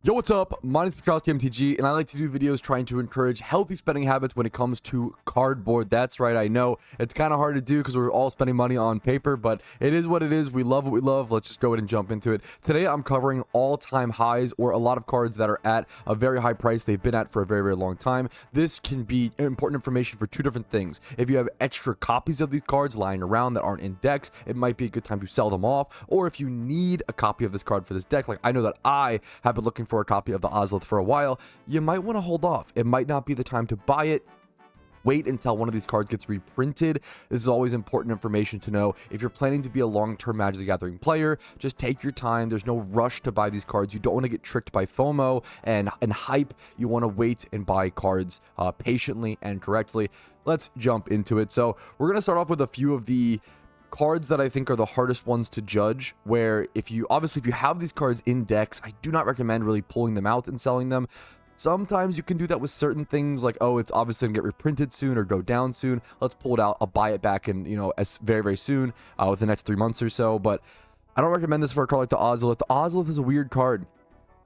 Yo, what's up? My name is MTG, and I like to do videos trying to encourage healthy spending habits when it comes to cardboard. That's right, I know it's kind of hard to do because we're all spending money on paper, but it is what it is. We love what we love. Let's just go ahead and jump into it. Today, I'm covering all-time highs or a lot of cards that are at a very high price they've been at for a very, very long time. This can be important information for two different things. If you have extra copies of these cards lying around that aren't in decks, it might be a good time to sell them off, or if you need a copy of this card for this deck, like I know that I have been looking for a copy of the Ozolith for a while, you might want to hold off. It might not be the time to buy it. Wait until one of these cards gets reprinted. This is always important information to know. If you're planning to be a long-term Magic the Gathering player, just take your time. There's no rush to buy these cards. You don't want to get tricked by FOMO and hype. You want to wait and buy cards patiently and correctly. Let's jump into it. So we're going to start off with a few of the cards that I think are the hardest ones to judge, where if you have these cards in decks, I do not recommend really pulling them out and selling them. Sometimes you can do that with certain things, like, oh, it's obviously gonna get reprinted soon or go down soon, let's pull it out, I'll buy it back in, as very, very soon, within the next 3 months or so. But I don't recommend this for a card like the Ozolith. The Ozolith is a weird card.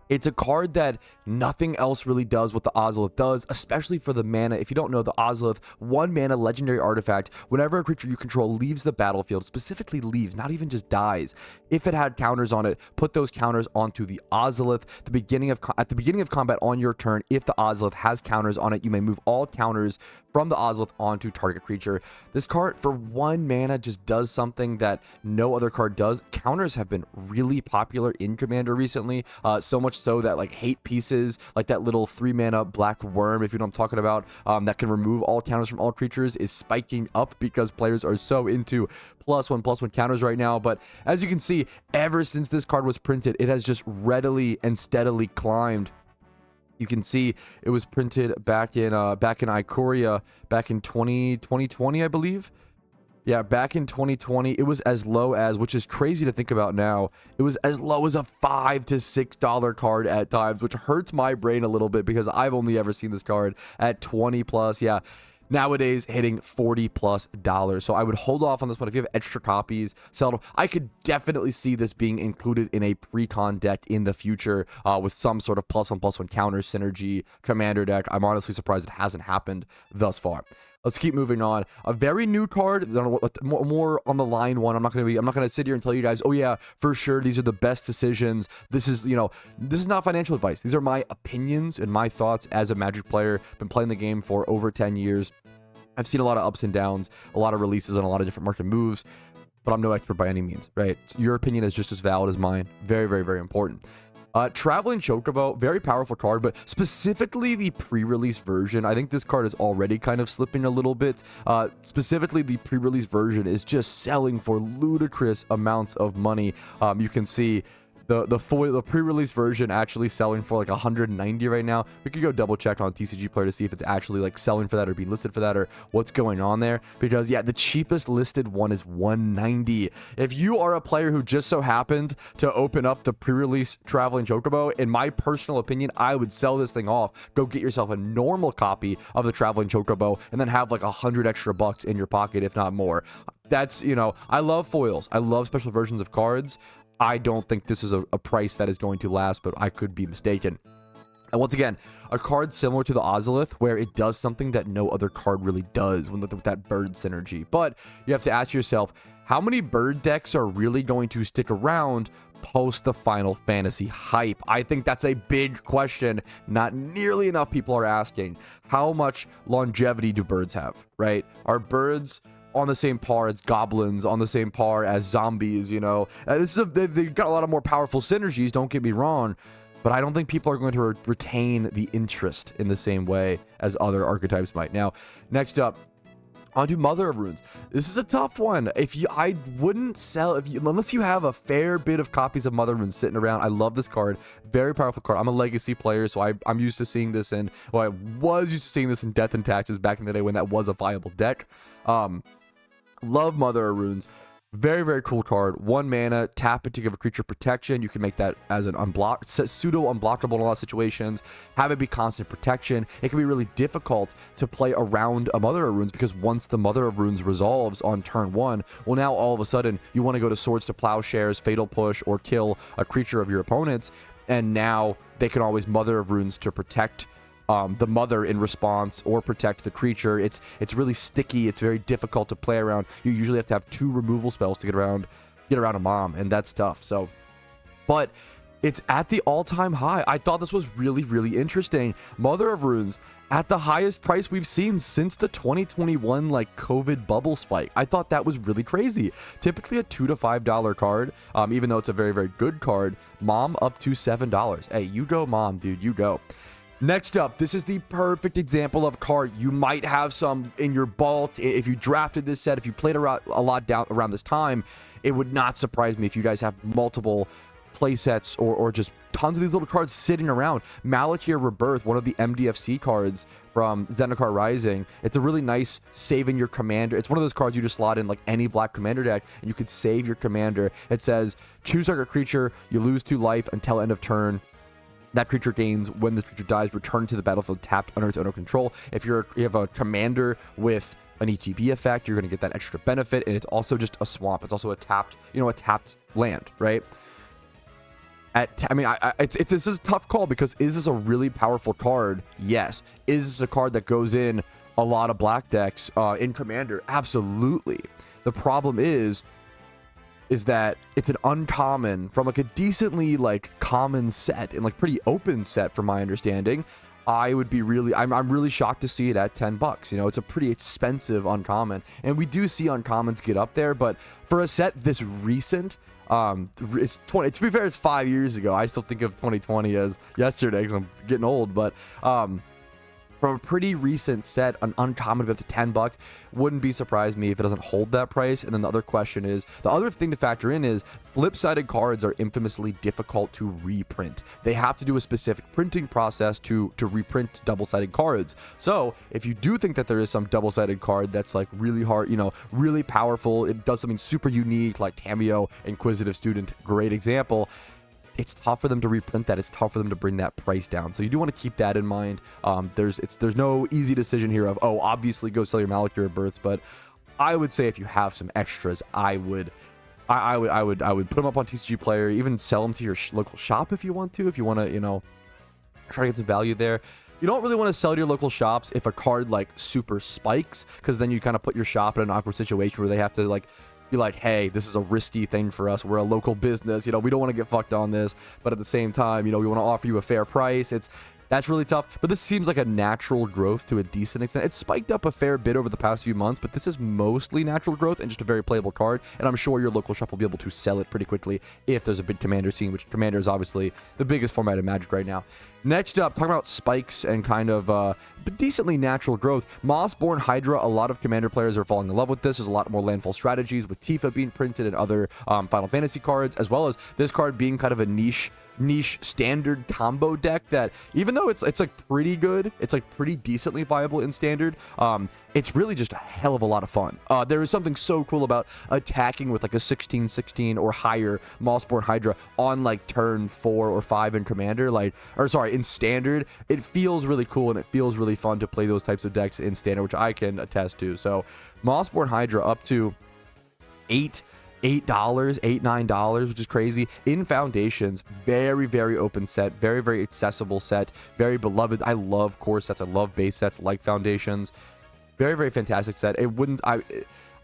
It's a card that nothing else really does what the Ozolith does, especially for the mana. If you don't know, the Ozolith, 1 mana legendary artifact. Whenever a creature you control leaves the battlefield, specifically leaves, not even just dies, if it had counters on it, put those counters onto the Ozolith. At the beginning of combat on your turn, if the Ozolith has counters on it, you may move all counters from the Ozolith onto target creature. This card, for 1 mana, just does something that no other card does. Counters have been really popular in Commander recently, so much so that like hate pieces, like that little 3 mana black worm, if you know what I'm talking about, that can remove all counters from all creatures, is spiking up because players are so into +1/+1 counters right now. But as you can see, ever since this card was printed, it has just readily and steadily climbed. You can see it was printed back in Ikoria back in 2020, I believe. Yeah, back in 2020, it was as low as, which is crazy to think about now, it was as low as a $5 to $6 card at times, which hurts my brain a little bit because I've only ever seen this card at 20 plus. Yeah, nowadays hitting $40+. So I would hold off on this one. If you have extra copies, sell them. I could definitely see this being included in a pre-con deck in the future, with some sort of +1/+1 counter synergy commander deck. I'm honestly surprised it hasn't happened thus far. Let's keep moving on. A very new card, more on the line one. I'm not gonna sit here and tell you guys, oh yeah, for sure, these are the best decisions. This is not financial advice. These are my opinions and my thoughts as a Magic player. Been playing the game for over 10 years. I've seen a lot of ups and downs, a lot of releases, and a lot of different market moves, but I'm no expert by any means, right? Your opinion is just as valid as mine. Very, very, very important. Traveling Chocobo, very powerful card, but specifically the pre-release version, I think this card is already kind of slipping a little bit. Specifically, the pre-release version is just selling for ludicrous amounts of money. You can see the pre-release version actually selling for like 190 right now. We could go double check on TCG Player to see if it's actually like selling for that or being listed for that or what's going on there, because yeah, the cheapest listed one is 190. If you are a player who just so happened to open up the pre-release Traveling Chocobo, in my personal opinion, I would sell this thing off. Go get yourself a normal copy of the Traveling Chocobo and then have like 100 extra bucks in your pocket, if not more. That's, I love foils, I love special versions of cards. I don't think this is a price that is going to last, but I could be mistaken. And once again, a card similar to the Ozolith, where it does something that no other card really does with that bird synergy. But you have to ask yourself, how many bird decks are really going to stick around post the Final Fantasy hype? I think that's a big question. Not nearly enough people are asking. How much longevity do birds have, right? Are birds on the same par as goblins, on the same par as zombies? They've got a lot of more powerful synergies, don't get me wrong, but I don't think people are going to retain the interest in the same way as other archetypes might. Now, next up, onto Mother of Runes. This is a tough one. I wouldn't sell unless you have a fair bit of copies of Mother of Runes sitting around. I love this card, very powerful card. I'm a Legacy player, so I'm used to seeing this in, I was used to seeing this in Death and Taxes back in the day when that was a viable deck. Love Mother of Runes. Very, very cool card. 1 mana, tap it to give a creature protection. You can make that as an pseudo unblockable in a lot of situations. Have it be constant protection. It can be really difficult to play around a Mother of Runes because once the Mother of Runes resolves on turn 1, well, now all of a sudden you want to go to Swords to Plowshares, Fatal Push, or kill a creature of your opponent's. and now they can always Mother of Runes to protect the mother in response, or protect the creature. It's really sticky. It's very difficult to play around. You usually have to have 2 removal spells to get around a mom, and that's tough. So, but it's at the all-time high. I thought this was really, really interesting. Mother of Runes at the highest price we've seen since the 2021 like COVID bubble spike. I thought that was really crazy. Typically a $2 to $5 card, even though it's a very, very good card. Mom up to $7. Hey, you go, Mom, dude, you go. Next up, this is the perfect example of a card. You might have some in your bulk. If you drafted this set, if you played a lot down around this time, it would not surprise me if you guys have multiple play sets or just tons of these little cards sitting around. Malachir Rebirth, one of the MDFC cards from Zendikar Rising. It's a really nice saving your commander. It's one of those cards you just slot in like any black commander deck, and you could save your commander. It says, choose target creature, you lose 2 life until end of turn. That creature gains when this creature dies, return to the battlefield tapped under its owner control. If you have a commander with an ETB effect, you're going to get that extra benefit, and it's also just a swamp. It's also a tapped, a tapped land, right? This is a tough call, because is this a really powerful card? Yes. Is this a card that goes in a lot of black decks in Commander? Absolutely. The problem is that it's an uncommon from like a decently like common set and like pretty open set from my understanding. I'm really shocked to see it at $10. It's a pretty expensive uncommon, and we do see uncommons get up there, but for a set this recent, to be fair, it's 5 years ago. I still think of 2020 as yesterday because I'm getting old, but from a pretty recent set, an uncommon up to $10 wouldn't be surprised me if it doesn't hold that price. And then the other thing to factor in is flip-sided cards are infamously difficult to reprint. They have to do a specific printing process to reprint double-sided cards. So if you do think that there is some double-sided card that's like really hard, really powerful, it does something super unique like Cameo, Inquisitive Student, great example. It's tough for them to reprint that. It's tough for them to bring that price down. So you do want to keep that in mind. There's no easy decision here of, oh, obviously go sell your Malachir Rebirths, but I would say if you have some extras, I would put them up on TCG Player, even sell them to your local shop if you want to try to get some value there. You don't really want to sell to your local shops if a card like super spikes, because then you kind of put your shop in an awkward situation where they have to be like, hey, this is a risky thing for us. We're a local business. We don't want to get fucked on this. But at the same time, we want to offer you a fair price. That's really tough. But this seems like a natural growth to a decent extent. It's spiked up a fair bit over the past few months, but this is mostly natural growth and just a very playable card. And I'm sure your local shop will be able to sell it pretty quickly if there's a big Commander scene, which Commander is obviously the biggest format of Magic right now. Next up, talking about spikes and kind of decently natural growth. Mossorn Hydra, a lot of Commander players are falling in love with this. There's a lot more landfall strategies with Tifa being printed and other Final Fantasy cards, as well as this card being kind of a niche standard combo deck that, even though it's like pretty good, it's like pretty decently viable in standard, it's really just a hell of a lot of fun. There is something so cool about attacking with like a 16/16 or higher Mossorn Hydra on like turn 4 or 5 in Commander, in standard. It feels really cool and it feels really fun to play those types of decks in standard, which I can attest to. So Mossorn Hydra up to $8, $9, which is crazy. In Foundations, very, very open set, very, very accessible set, very beloved. I love core sets. I love base sets like Foundations. Very, very fantastic set.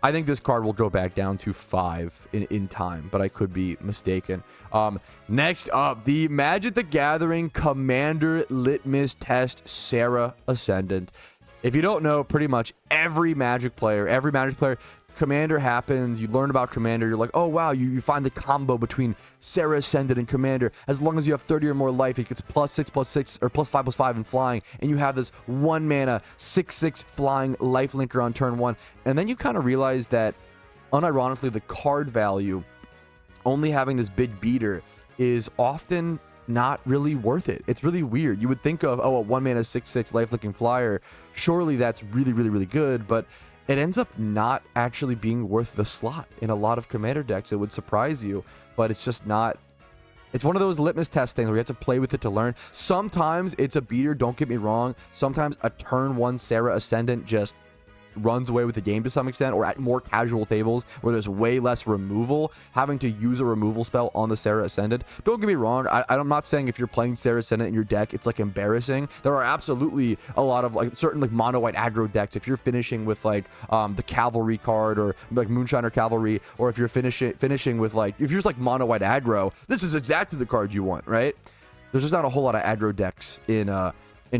I think this card will go back down to 5 in time, but I could be mistaken. Next up, the Magic the Gathering Commander Litmus Test Serra Ascendant. If you don't know, pretty much every Magic player, Commander happens, you learn about Commander, you're like, oh wow, you find the combo between Serra Ascendant and Commander. As long as you have 30 or more life, it gets +6/+6 or +5/+5 in flying, and you have this 1 mana 6/6 flying lifelinker on turn 1. And then you kind of realize that, unironically, the card value, only having this big beater, is often not really worth it. It's really weird. You would think of, oh, a 1 mana 6/6 lifelinking flyer, surely that's really, really, really good, but it ends up not actually being worth the slot in a lot of Commander decks. It would surprise you, but it's just not. It's one of those litmus test things where you have to play with it to learn. Sometimes it's a beater, don't get me wrong. Sometimes a turn 1 Serra Ascendant just runs away with the game to some extent, or at more casual tables where there's way less removal, having to use a removal spell on the Serra Ascendant. Don't get me wrong, I'm not saying if you're playing Serra Ascendant in your deck, it's like embarrassing. There are absolutely a lot of like certain like mono white aggro decks. If you're finishing with like the Cavalry card, or like Moonshiner Cavalry, or if you're finishing with like, if you're just like mono white aggro, this is exactly the card you want, right? There's just not a whole lot of aggro decks in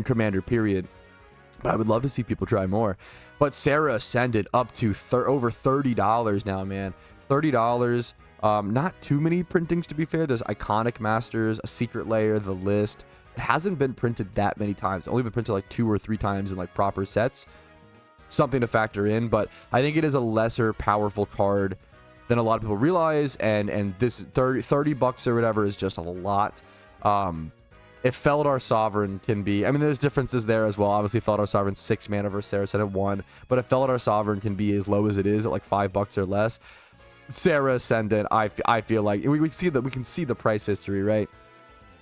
Commander, period. But I would love to see people try more. But Serra Ascended up to over $30 now, man. $30. Not too many printings, to be fair. There's Iconic Masters, a Secret Layer, the List. It hasn't been printed that many times. It's only been printed like 2 or 3 times in like proper sets. Something to factor in, but I think it is a lesser powerful card than a lot of people realize, and this 30 bucks or whatever is just a lot. If Feldar Sovereign can be, I mean, there's differences there as well. Obviously, Feldar Sovereign's 6 mana versus Serra Ascendant 1, but if Feldar Sovereign can be as low as it is at like $5 or less, Serra Ascendant, I feel like we can see the price history, right?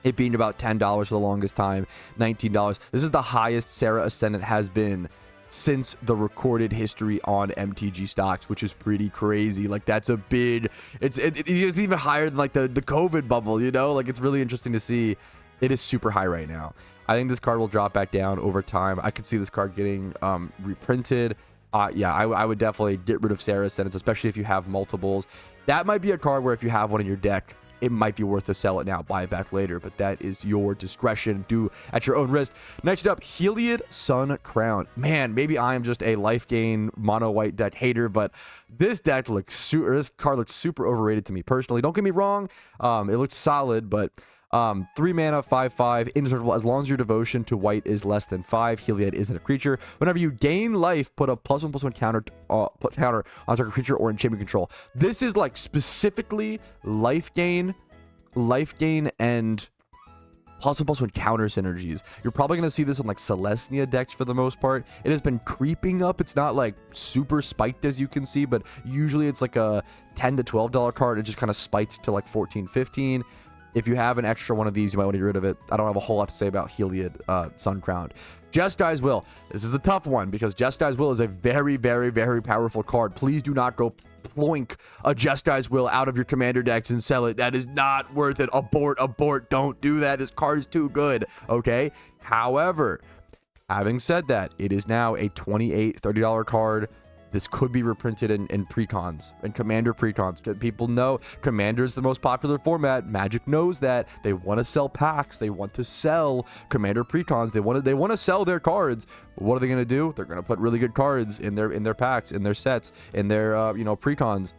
It being about $10 for the longest time, $19. This is the highest Serra Ascendant has been since the recorded history on MTG stocks, which is pretty crazy. Like, that's a big, it's even higher than like the COVID bubble, you know? Like, it's really interesting to see. It is super high right now. I think this card will drop back down over time. I could see this card getting reprinted. Yeah, I would definitely get rid of Serra Ascendants, especially if you have multiples. That might be a card where if you have one in your deck, it might be worth to sell it now, buy it back later, but that is your discretion. Do at your own risk. Next up, Heliad Sun Crown. Man, maybe I am just a life gain mono white deck hater, but this card looks super overrated to me personally. Don't get me wrong, it looks solid, but 3 mana, 5/5, indestructible. As long as your devotion to white is less than 5, Heliad isn't a creature. Whenever you gain life, put a +1/+1 counter on target creature or enchantment control. This is like specifically life gain, and +1/+1 counter synergies. You're probably going to see this in like Celestia decks for the most part. It has been creeping up. It's not like super spiked as you can see, but usually it's like a $10 to $12 card. It just kind of spiked to like 14, 15. If you have an extra one of these, you might want to get rid of it. I don't have a whole lot to say about Heliad Sun Crown. Jesgai's Will. This is a tough one because Jesgai's Will is a very, very, very powerful card. Please do not go ploink a Jesgai's Will out of your commander decks and sell it. That is not worth it. Abort, abort. Don't do that. This card is too good. Okay? However, having said that, it is now a $28, $30 card. This could be reprinted in precons and Commander precons. People know Commander is the most popular format. Magic knows that. They want to sell packs. They want to sell Commander precons. They want to sell their cards. What are they going to do? They're going to put really good cards in their packs, in their sets, in their precons.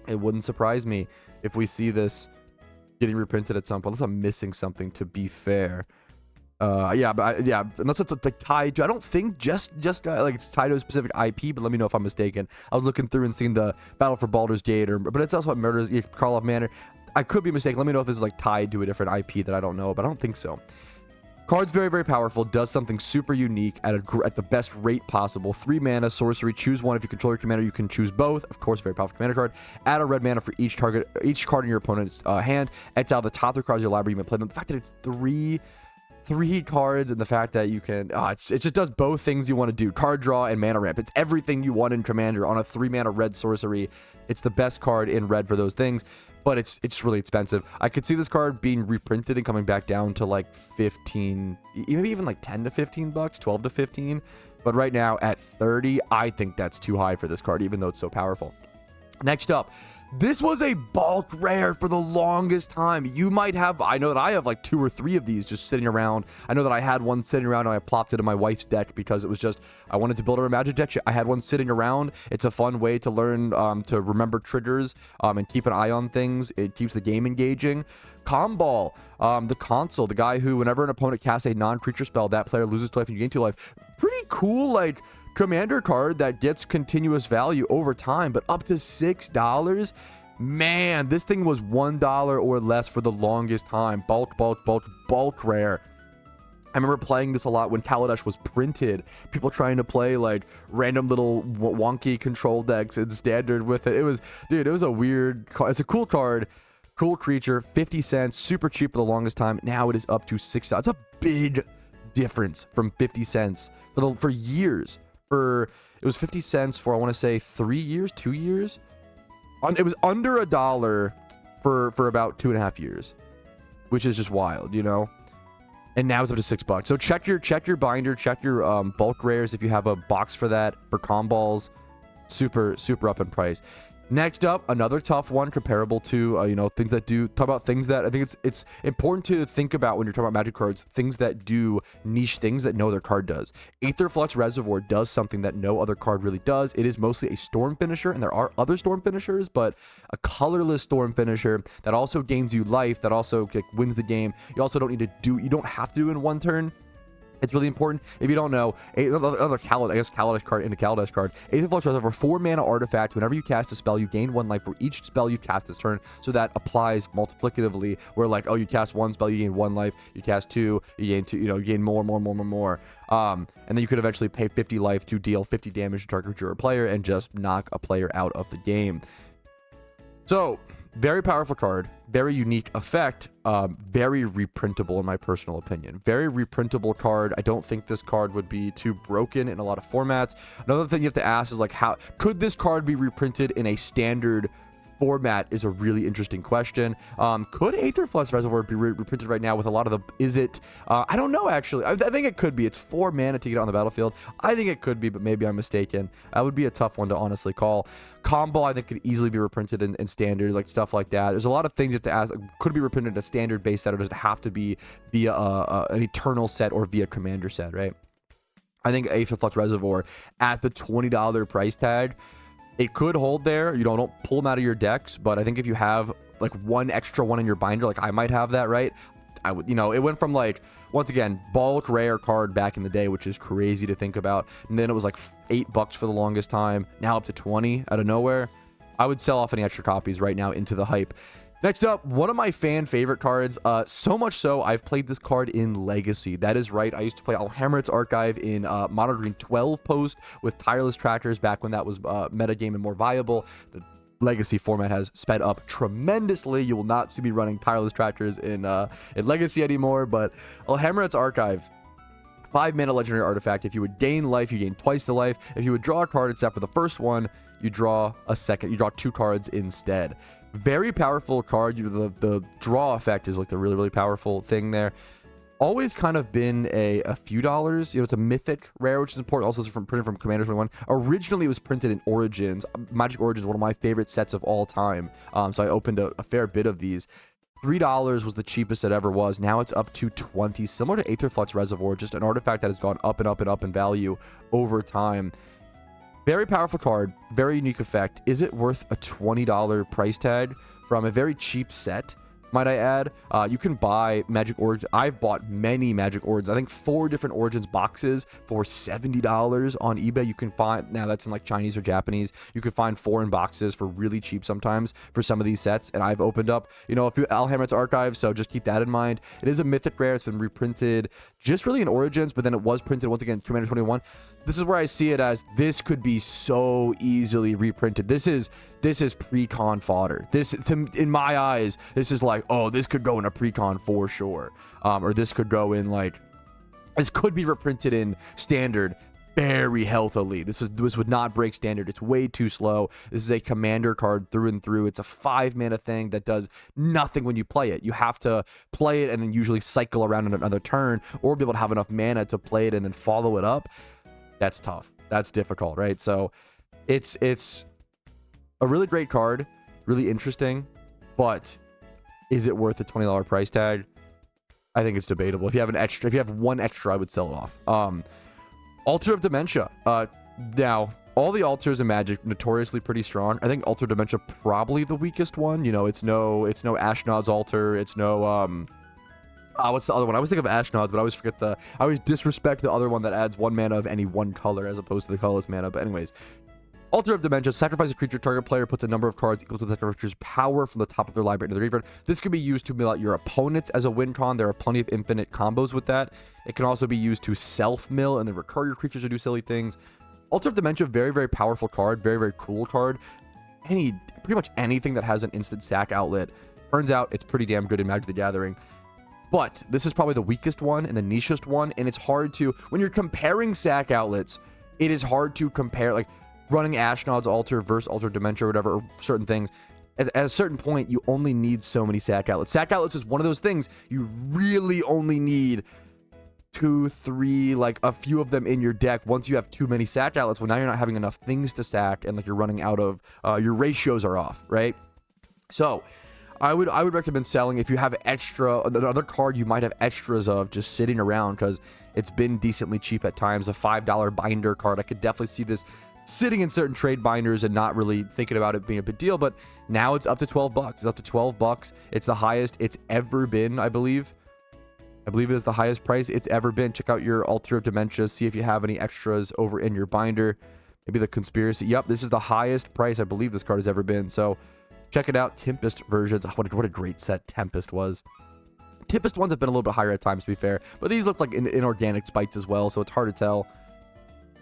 It wouldn't surprise me if we see this getting reprinted at some point. Unless I'm missing something, to be fair. Yeah, unless it's like tied to, I don't think just like it's tied to a specific IP, but let me know if I'm mistaken. I was looking through and seeing the Battle for Baldur's Gate, but it's also what Murders Karlov Manor. I could be mistaken. Let me know if this is like tied to a different IP that I don't know, but I don't think so. Card's very, very powerful, does something super unique at the best rate possible. 3 mana, sorcery, choose one. If you control your commander, you can choose both. Of course, very powerful commander card. Add a red mana for each card in your opponent's hand. Exile the top 3 cards of your library, you may play them. The fact that it's three cards, and the fact that you can it just does both things you want to do: card draw and mana ramp. It's everything you want in commander on a 3 mana red sorcery. It's the best card in red for those things, but it's really expensive. I could see this card being reprinted and coming back down to like 15, maybe even like 10 to 15 bucks, 12 to 15, but right now at 30, I think that's too high for this card, even though it's so powerful. Next up, this was a bulk rare for the longest time. You might have, I know that I have like 2 or 3 of these just sitting around. I know that I had one sitting around and I plopped it in my wife's deck because it was just, I wanted to build her a magic deck. I had one sitting around. It's a fun way to learn, to remember triggers, and keep an eye on things. It keeps the game engaging. Comball, the console, the guy who, whenever an opponent casts a non-creature spell, that player loses 2 life and you gain 2 life. Pretty cool, like, commander card that gets continuous value over time, but up to $6. Man, this thing was $1 or less for the longest time. Bulk rare. I remember playing this a lot when Kaladesh was printed. People trying to play like random little wonky control decks in standard with it. It was a weird card. It's a cool card, cool creature, 50 cents, super cheap for the longest time. Now it is up to $6. It's a big difference from 50 cents for years. it was 50 cents for, I want to say 3 years, 2 years. It was under $1 for about 2.5 years, which is just wild, you know. And now it's up to $6. So check your binder, check your bulk rares if you have a box for that, for Comballs. Super up in price. Next up, another tough one comparable to you know, things that do, talk about things that I think it's important to think about when you're talking about Magic cards, things that do niche things that no other card does. Aether Flux Reservoir does something that no other card really does. It is mostly a storm finisher, and there are other storm finishers, but a colorless storm finisher that also gains you life, that also like, wins the game. You also don't need to do, you don't have to do in one turn. It's really important. If you don't know, another Kaladesh card in a Kaladesh card. Aether Flux Reservoir, 4-mana artifact. Whenever you cast a spell, you gain 1 life for each spell you cast this turn. So that applies multiplicatively. Where like, oh, you cast 1 spell, you gain 1 life. You cast 2, you gain 2. You know, you gain more. And then you could eventually pay 50 life to deal 50 damage to target creature or player and just knock a player out of the game. So, very powerful card, very unique effect, very reprintable in my personal opinion. Very reprintable card. I don't think this card would be too broken in a lot of formats. Another thing you have to ask is like, how could this card be reprinted in a standard format is a really interesting question. Could Aether Flux Reservoir be reprinted right now with a lot of the, is it, I don't know actually. I think it could be. It's 4 mana to get on the battlefield. I think it could be, but maybe I'm mistaken. That would be a tough one to honestly call. Comball I think could easily be reprinted in standard, like stuff like that. There's a lot of things you have to ask. Could it be reprinted in a standard base set, or does it have to be via an Eternal set or via Commander set, right? I think Aether Flux Reservoir at the $20 price tag, it could hold there. You know, don't pull them out of your decks, but I think if you have like one extra one in your binder, like I might have that, right? I would, you know, it went from like, once again, bulk rare card back in the day, which is crazy to think about. And then it was like $8 for the longest time. Now up to 20 out of nowhere. I would sell off any extra copies right now into the hype. Next up, one of my fan favorite cards, so much so I've played this card in Legacy. That is right, I used to play Alhammer's Archive in Mono Green 12 post with Tireless Trackers back when that was metagame and more viable. The Legacy format has sped up tremendously. You will not see me running Tireless Trackers in Legacy anymore, but Alhammer's Archive, 5-mana legendary artifact. If you would gain life, you gain twice the life. If you would draw a card, except for the first one, you draw a second. You draw 2 cards instead. Very powerful card. The draw effect is like the really powerful thing there. Always kind of been a few dollars. You know, it's a mythic rare, which is important. Also, it's printed from Commander 21. Originally, it was printed in Origins. Magic Origins, one of my favorite sets of all time. So I opened a fair bit of these. $3 was the cheapest it ever was. Now it's up to 20. Similar to Aether Flux Reservoir, just an artifact that has gone up and up in value over time. Very powerful card, very unique effect. Is it worth a $20 price tag from a very cheap set, might I add? You can buy Magic Origins. I've bought many Magic Origins. I think 4 different Origins boxes for $70 on eBay. You can find, now that's in like Chinese or Japanese, you can find foreign boxes for really cheap sometimes for some of these sets. And I've opened up, you know, a few Alhammer's Archive, so just keep that in mind. It is a mythic rare. It's been reprinted just really in Origins, but then it was printed once again Commander 21. This is where I see it as this could be so easily reprinted. This is pre-con fodder. This, in my eyes, this is like, oh, this could go in a pre-con for sure. Or this could go in like, this could be reprinted in standard very healthily. This would not break standard. It's way too slow. This is a commander card through and through. It's a 5-mana thing that does nothing when you play it. You have to play it and then usually cycle around in another turn, or be able to have enough mana to play it and then follow it up. That's tough. That's difficult, right? So it's a really great card, really interesting, but is it worth the $20 price tag? I think it's debatable. If you have one extra, I would sell it off. Altar of Dementia. Now, all the altars in Magic notoriously pretty strong. I think Altar of Dementia probably the weakest one. You know, it's no Ashnod's altar. It's no what's the other one? I always think of Ashnod's, but I always disrespect the other one that adds 1 mana of any one color as opposed to the colorless mana. But anyways, Altar of Dementia, sacrifice a creature. Target player puts a number of cards equal to the creature's power from the top of their library into the graveyard. This can be used to mill out your opponents as a win con. There are plenty of infinite combos with that. It can also be used to self-mill and then recur your creatures to do silly things. Altar of Dementia, very powerful card. Very cool card. Pretty much anything that has an instant sack outlet. Turns out it's pretty damn good in Magic the Gathering. But this is probably the weakest one and the nichest one, and it's hard to, when you're comparing sack outlets, it is hard to compare, like, running Ashnod's Altar versus Altar Dementia or whatever, or certain things. At a certain point, you only need so many sack outlets. Sack outlets is one of those things you really only need 2, 3, like a few of them in your deck. Once you have too many sack outlets, well, now you're not having enough things to sack, and like you're running out of, your ratios are off, right? So I would recommend selling if you have extra, another card you might have extras of just sitting around, because it's been decently cheap at times. A $5 binder card, I could definitely see this sitting in certain trade binders and not really thinking about it being a big deal, but now it's up to $12. It's up to $12. It's the highest it's ever been, I believe. I believe it is the highest price it's ever been. Check out your Altar of Dementia, see if you have any extras over in your binder. Maybe the Conspiracy. Yep, this is the highest price I believe this card has ever been. So check it out. Tempest versions. Oh, what a great set Tempest was. Tempest ones have been a little bit higher at times, to be fair, but these look like inorganic spites as well, so it's hard to tell.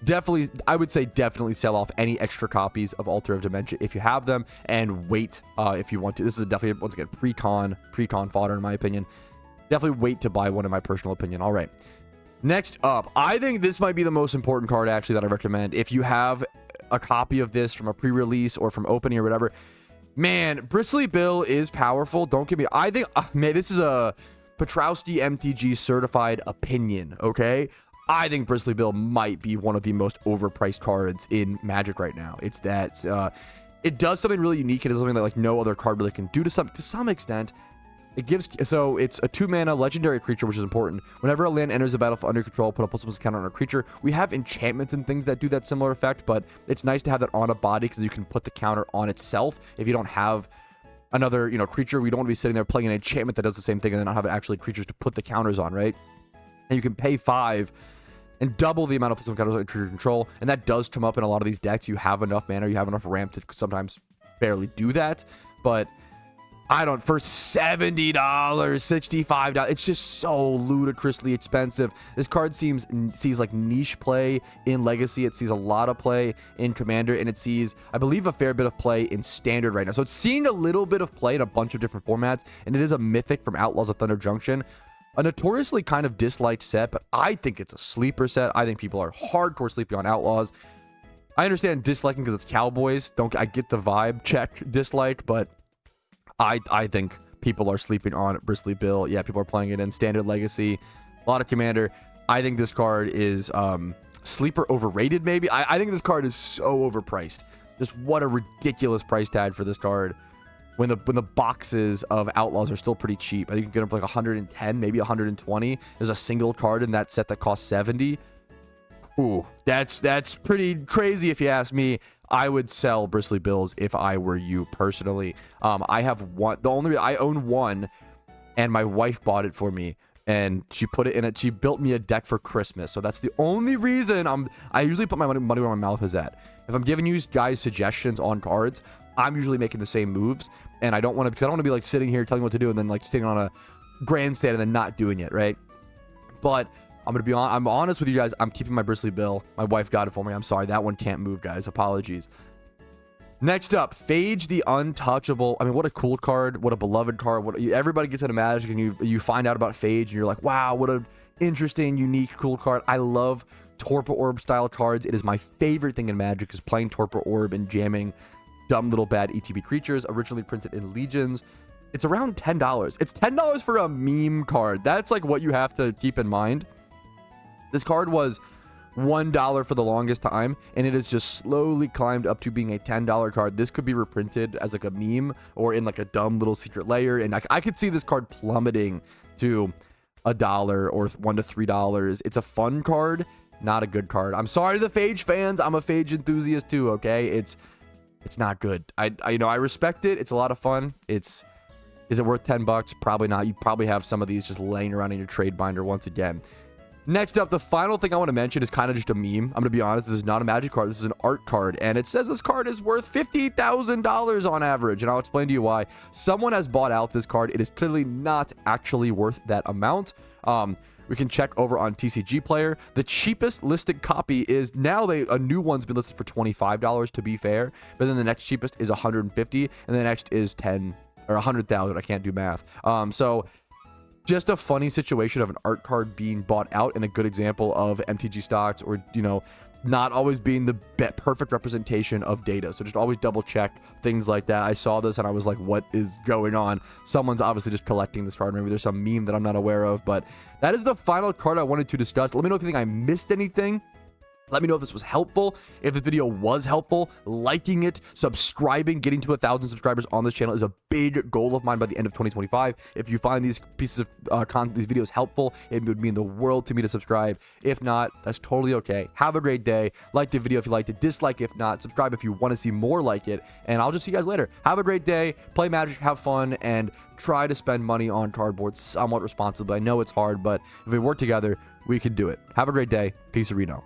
Definitely, I would say definitely sell off any extra copies of Altar of Dementia if you have them, and wait if you want to. This is definitely, once again, pre-con fodder in my opinion. Definitely wait to buy one, in my personal opinion. All right. Next up, I think this might be the most important card actually that I recommend. If you have a copy of this from a pre-release or from opening or whatever, man, Bristle Bill is powerful. Don't get me. I think, man, this is a Petrowski MTG certified opinion. Okay. I think Bristle Bill might be one of the most overpriced cards in Magic right now. It's that it does something really unique. It is something that like no other card really can do to some extent. It gives, so it's a 2-mana legendary creature, which is important. Whenever a land enters the battlefield under control, put a +1 counter on a creature. We have enchantments and things that do that similar effect, but it's nice to have that on a body because you can put the counter on itself. If you don't have another, creature, we don't want to be sitting there playing an enchantment that does the same thing and then not have actually creatures to put the counters on, right? And you can pay 5 and double the amount of +1 counters on trigger control, and that does come up in a lot of these decks. You have enough mana, you have enough ramp to sometimes barely do that, but I don't, for $70, $65, it's just so ludicrously expensive. This card sees like niche play in Legacy, it sees a lot of play in Commander, and it sees, I believe, a fair bit of play in Standard right now. So it's seeing a little bit of play in a bunch of different formats, and it is a mythic from Outlaws of Thunder Junction. A notoriously kind of disliked set, but I think it's a sleeper set. I think people are hardcore sleeping on Outlaws. I understand disliking because it's Cowboys. I get the vibe check dislike, but I think people are sleeping on Bristle Bill. Yeah, people are playing it in Standard, Legacy, a lot of Commander. I think this card is sleeper overrated, maybe. I think this card is so overpriced. Just what a ridiculous price tag for this card. When the boxes of Outlaws are still pretty cheap. I think you can get them for like 110, maybe 120. There's a single card in that set that costs 70. Ooh, that's pretty crazy if you ask me. I would sell Bristle Bills if I were you personally. I have one. I own one, and my wife bought it for me, and she put it in it. She built me a deck for Christmas, so that's the only reason I usually put my money where my mouth is at. If I'm giving you guys suggestions on cards, I'm usually making the same moves, and I don't want to, because I don't want to be like sitting here telling you what to do and then like sitting on a grandstand and then not doing it, right? But I'm honest with you guys. I'm keeping my Bristle Bill. My wife got it for me. I'm sorry, that one can't move, guys. Apologies. Next up, Fage the Untouchable. I mean, what a cool card. What a beloved card. Everybody gets into Magic, and you find out about Fage, and you're like, wow, what a interesting, unique, cool card. I love Torpor Orb style cards. It is my favorite thing in Magic, is playing Torpor Orb and jamming dumb little bad ETB creatures. Originally printed in Legions. It's around $10. It's $10 for a meme card. That's like what you have to keep in mind. This card was $1 for the longest time, and it has just slowly climbed up to being a $10 card. This could be reprinted as like a meme or in like a dumb little secret layer, and I could see this card plummeting to $1 or $1 to $3. It's a fun card, not a good card. I'm sorry to the Fage fans. I'm a Fage enthusiast too, okay? It's not good. I respect it. It's a lot of fun. Is it worth $10? Probably not. You probably have some of these just laying around in your trade binder once again. Next up, the final thing I want to mention is kind of just a meme. I'm going to be honest, this is not a Magic card. This is an art card, and it says this card is worth $50,000 on average, and I'll explain to you why. Someone has bought out this card. It is clearly not actually worth that amount. We can check over on TCG Player. The cheapest listed copy is now a new one's been listed for $25, to be fair, but then the next cheapest is $150, and the next is $10 or $100,000. I can't do math. So just a funny situation of an art card being bought out, and a good example of MTG stocks or not always being the perfect representation of data. So just always double check things like that. I saw this and I was like, what is going on? Someone's obviously just collecting this card. Maybe there's some meme that I'm not aware of, but that is the final card I wanted to discuss. Let me know if you think I missed anything. Let me know if this was helpful. If this video was helpful, liking it, subscribing, getting to 1,000 subscribers on this channel is a big goal of mine by the end of 2025. If you find these pieces of content, these videos helpful, it would mean the world to me to subscribe. If not, that's totally okay. Have a great day. Like the video if you liked it. Dislike if not. Subscribe if you want to see more like it. And I'll just see you guys later. Have a great day. Play Magic, have fun, and try to spend money on cardboard somewhat responsibly. I know it's hard, but if we work together, we can do it. Have a great day. Peace, Reno.